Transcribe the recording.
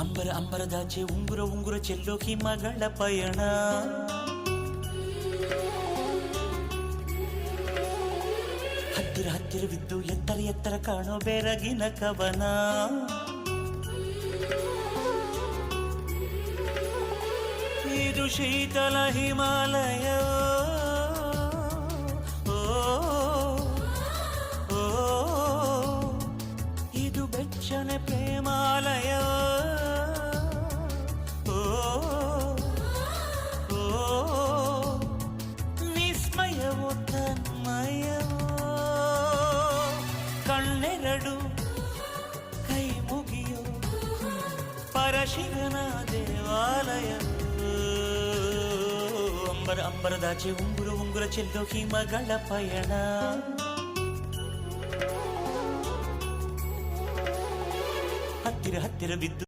ಅಂಬರ ಅಂಬರದಾಚೆ ಉಂಗುರ ಉಂಗುರ ಚೆಲ್ಲೋ ಹಿಮಗಳ ಪಯಣ. ಹತ್ತಿರ ಹತ್ತಿರವಿದ್ದು ಎತ್ತರ ಎತ್ತರ ಕಾಣೋ ಬೆರಗಿನ ಕವನ. ಇದು ಶೀತಲ ಹಿಮಾಲಯ, ಇದು ಬೆಚ್ಚನೆ ಪ್ರೇಮಾಲಯ. ವಿಸ್ಮಯವೋ ತನ್ಮಯವೋ, ಕಣ್ಣೆರಡು ಕೈ ಮುಗಿಯೋ ಪರಶಿವನ ದೇವಾಲಯ. ಅಂಬರ ಅಂಬರದಾಚೆ ಉಂಗುರ ಉಂಗುರ ಚೆಲ್ಲೋ ಹಿಮಗಳ ಪಯಣ. ಹತ್ತಿರ ಹತ್ತಿರ ಬಿದ್ದು